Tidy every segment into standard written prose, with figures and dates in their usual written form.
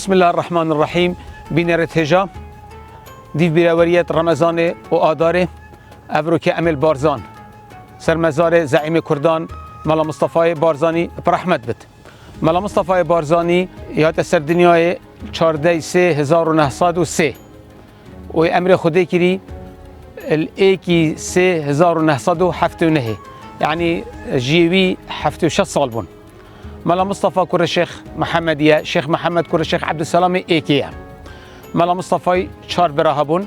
بسم الله الرحمن الرحیم. بینرت هجا دیو بیراوریت رمضان و آداره افروک امل بارزان سرمزار زعیم کردان ملا مصطفی بارزانی برحمت بد. ملا مصطفی بارزانی یاد سر دنیای 14/3/1903 و امر خودی کری الایکی 3/1979 یعنی جیوی 76 سال بون. ملا مصطفى كور الشيخ محمدية شيخ محمد كور الشيخ عبد السلام إيكيا. ملا مصطفى شار براهبون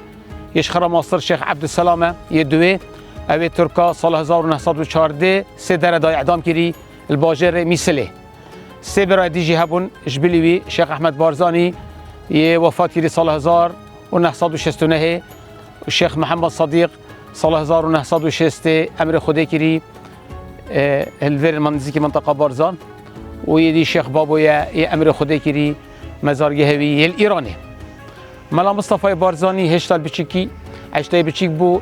يشخر مصر شيخ عبد السلام يدوي أبي تركا صال 1914 سدر داي إعدام كري الباجر ميسله. سبرا ديجي هبون جبليوي شيخ أحمد بارزاني وفاة كري صال 1969 والشيخ محمد صديق صال 1960 أمر خدي كري الفير المنزيكي منطقة بارزان ويدي شيخ بابويا امر خدي كري مزارگه هوي الايراني. ملا مصطفى بارزاني هشتال بچيكي اشتاي بچيك بو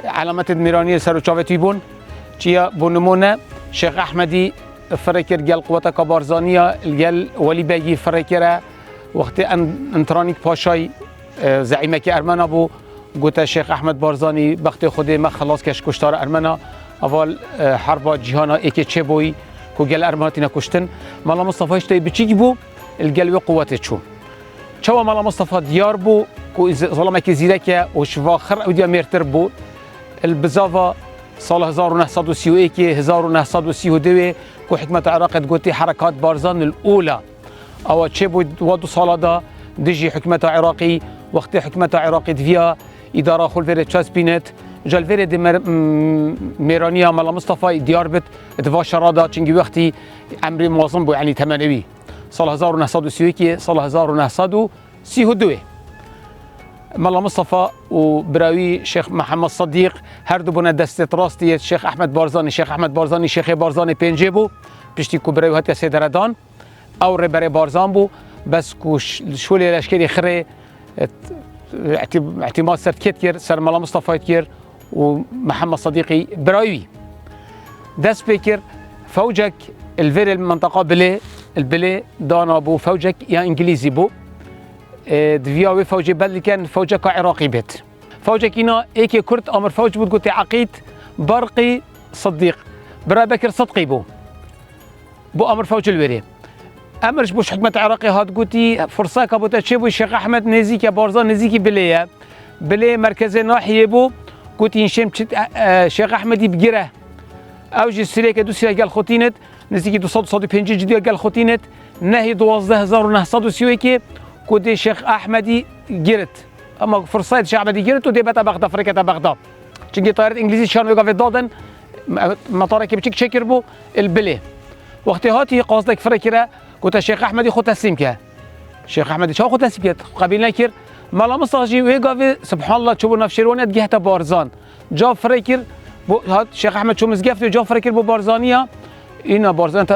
علامات ميراني سر چاوتي بون چيا بونمونه شيخ احمدي فركر قال قوتك بارزانيه الجل ولي باجي فركره وقت انترانيك باشاي زعيمك ارمنا بو قلت الشيخ احمد بارزاني بخت خدي ما خلاص كش كشتار ارمنا اول حرب جهانا ايكي تشبوي کو گل ارماناتینا کشتن. ملا مصطفى اشتای بچیک بو الگلوی قوته چون چوا ملا مصطفى دیار بو کو ظلمه کی زیرکه و شواخر او دیا مرتر بو البزاوا سال 1931 1932 کو حکمت عراق تقولي حركات بارزان الاولى او چه بو ودو سال دا دجي حكمت عراقي وقت حكمت عراقي دفيا اداره خل فيري تشاس بينت جالفيري دي ميرانيا ملا مصطفى ديار بت دفا شرادا چنگي وقتي امر موازن بو يعني ثمانوي سال 1931 سال 1932 ملا مصطفى وبراوي شيخ محمد صديق هر دو بنا دست راستي الشيخ احمد بارزاني شيخ احمد بارزاني شيخ بارزاني بينجيبو بيشتي كو براوي هاتي سيدردان او ربري بارزان بو بس كو شولي لشكري خري اعتماد سر كتير سر ملا مصطفى كتير ومحمد صديقي براوي دست بكر فوجك الفير المنطقة بلي البلي دانا بو فوجك يا انجليزي بو دفياوي فوجي بل كان فوجك عراقي بيت فوجك هنا ايكي كرت امر فوج بود قلت عقيد برقي صديق برا بكر صدقي بو امر فوج الوري امرش بوش حكمة عراقي هاد قلتي فرصة كابوتا تشيبو الشيخ احمد نزيكي بارزان نزيكي بلي مركز ناحية بو قلتي نشم شيخ احمد بجره اوجي السليكه دو سليكه قال خوتينت نزيكي 250 جديه قال خوتينت نهي 12931 كودي شيخ احمدي جرت اما فرصه شيخ احمدي جرت ودي بتا بغداد افريقيا بغداد تشنجي طياره انجليزي شانو يقف دادن مطارك بتشيك شكر بو البلي وقت هاتي قصدك فريكره كنت الشيخ احمدي خو تسليمك شيخ احمدي شو خو تسليمك قبيل نكر مالا مصاجي ويقف سبحان الله تشوفوا نفشيرونيت جهه بارزان جا فريكر بو هاد شيخ احمد شو مزقفت جا فريكر بو بارزانيه اينا بارزان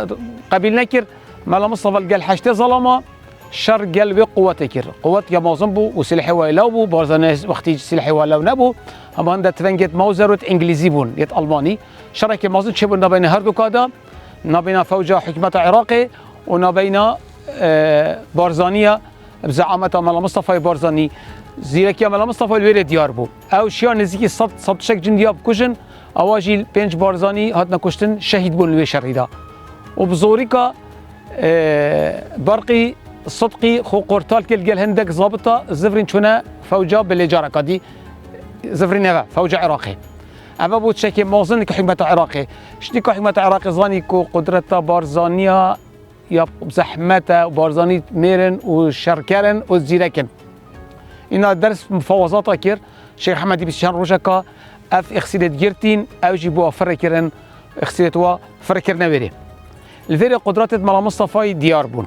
قبيل نكر مالا مصطفى قال حشته ظلمه شر قلبي قوتك قوت يا مازن بو وسلاحي ولاو بو بارزان وقتي سلاحي ولاو نبو اما عند تفنجت موزروت انجليزي بون يت الماني شركه مازن شبو نبين هردو كادا نبين فوجا حكمه عراقي ونبين بارزانيه بزعامه مالا مصطفى بارزاني زيرك يا مالا مصطفى الويل ديار بو او شيا نزيكي صد شك جندياب كوجن اواجي بنج بارزاني هاتنا كشتن شهيد بون الوي شريدا وبزوريكا برقي صدقي خو قرطال كل هندك ظابطه زفرين شونا فوجا بالجاره كدي زفرين هذا فوجا عراقي اما بو تشكي موزن كحكمه عراقي شتي كحكمه عراقي زاني كو قدرته بارزانيه يا زحمته بارزاني ميرن وشركرن وزيركن إن درس مفاوضات كير شيخ احمد بيشان روجكا اف اخسيلت جيرتين او جيبوا فركرن اخسيلتوا فركر نويري الفيري قدرات مالا مصطفى ديار بون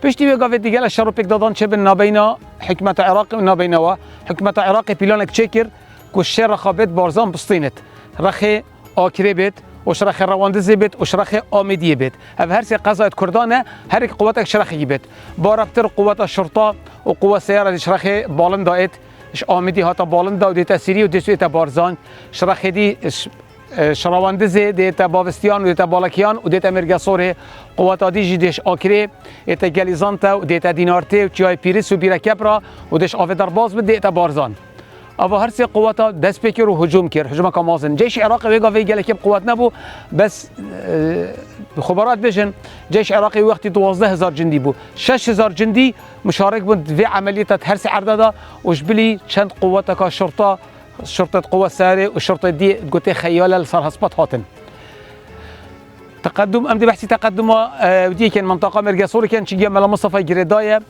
بيشتي بيقاف ديجال الشرو بيك دادان شبن نابينا حكمة عراقي ونابينوا حكمة عراقي بيلانك تشيكر كو الشير رخابت بارزان بسطينت رخي آكري بيت وش رخي رواندزي بيت وش رخي آمدي بيت اف هرسي قضاء كردانه هرك قواتك شرخي بيت باربتر قوات الشرطة وقوة سيارة شرخي بالن دايت اش آمدي هاتا بالن دا ودي تأثيري ودي سويتا بارزان شرخي دي شراواندزه دیتا باوستیان و دیتا بالاکیان و دیتا مرگسوره قوات دیجی دیش آکره دیتا گلیزانتا و دیتا دینارته و چیای پیریس و بیرکبرا و دیش آف درباز به دیتا بارزان اما هر سه قواتا دست بکر و هجوم کرد هجوم کامازن جيش عراقي ويقا في قال قوات نبو بس خبرات بيجن جيش عراقي وقت 12000 جندي بو 6000 جندي مشارك بند في عمليه هرس عرداده وجبلي چند قواتك شرطه قوه ساري والشرطه دي قلت خيال صار هسبط هاتن تقدم امدي بحثي تقدم ودي كان منطقه مرقصوري كان شي مال مصطفى جريدايه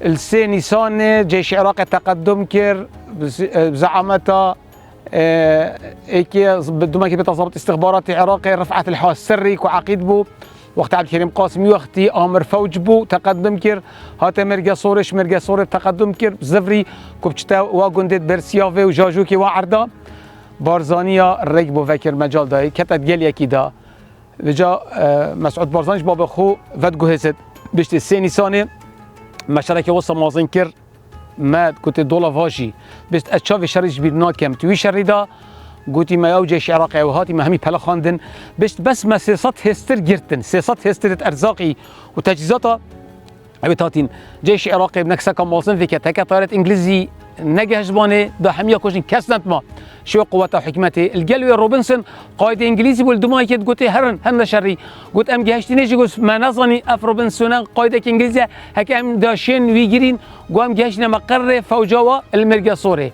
السي نيسان جيش عراقي تقدم كر بزعامته ايكي بدون كيف ضابط استخبارات عراقي رفعت الحواس السري وعقيد بو وقت عبد الكريم قاسمي وقتي امر فوج بو تقدم كر هات مرقا صورش تقدم كر زفري كوبشتا واغوندت برسيافي وجاجوكي وعردا بارزانيا ركبو فكر مجال داي كتت جل يكيدا وجا مسعود بارزانيش بابا خو فدغو هست بشت السيني سانه مشاركه وصل مازن كر ما كنت دولا فاشي بس اتشاف شرج بيرنات كم توي شريدا قلتي ما يوجه جيش عراقي وهاتي ما همي بلا خاندن بس ما سياسات هستر جرتن سياسات هستر ارزاقي وتجهيزاتها ابيتاتين جيش عراقي بنكسا كمازن في كتاكا طيارة انجليزي نجه زبانه دا هميا كوشن كسنت ما شو قوته وحكمته الجلوي روبنسون قائد انجليزي والدماء كده قلت هرن هم شري قلت ام جهشتي نيجي قلت ما نظني اف روبنسون قائد انجليزي هكا ام داشين ويجرين قام جهشنا مقر فوجوا المرقا صوري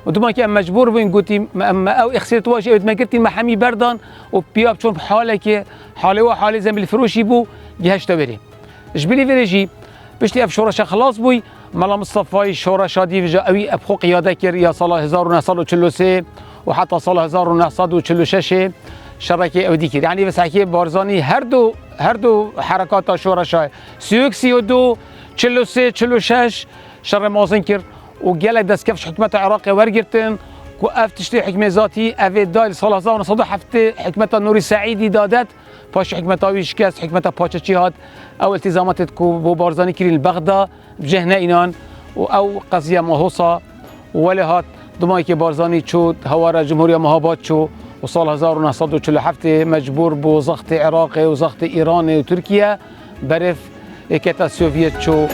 ودما كان مجبور بين قلت ما او اخسرت واجه ما قلت ما حمي بردان وبياب شوف حالك حالي وحالي زي الفروشي بو جهشت بري جبلي فريجي بشتي اف شورش خلاص بوي ملا مصطفى شورش هادي جا قوي ابخو قياده كر يا صلاح 1943 وحتى صلاح 1946 شركه اودي كر يعني بس حكي بارزاني هر دو حركات شورش سيوكسي ودو 43 46 شر مازن كر وقال دس كيفش حكمه العراق ورقرتن وقف تشتري حكمه ذاتي افي دايل صلاح 1907 حكمه نوري سعيدي دادت باش حكمتها ويشكست حكمتها باشتشي هاد او التزامات بو بارزاني كرين البغدا بجهنا اينان او قضيه مهوصه ولا هات دمايكي بارزاني تشو هوارا جمهوريه مهابات تشو وصال 1947 مجبور بو ضغط عراقي وضغط ايراني وتركيا برف كتا السوفيت تشو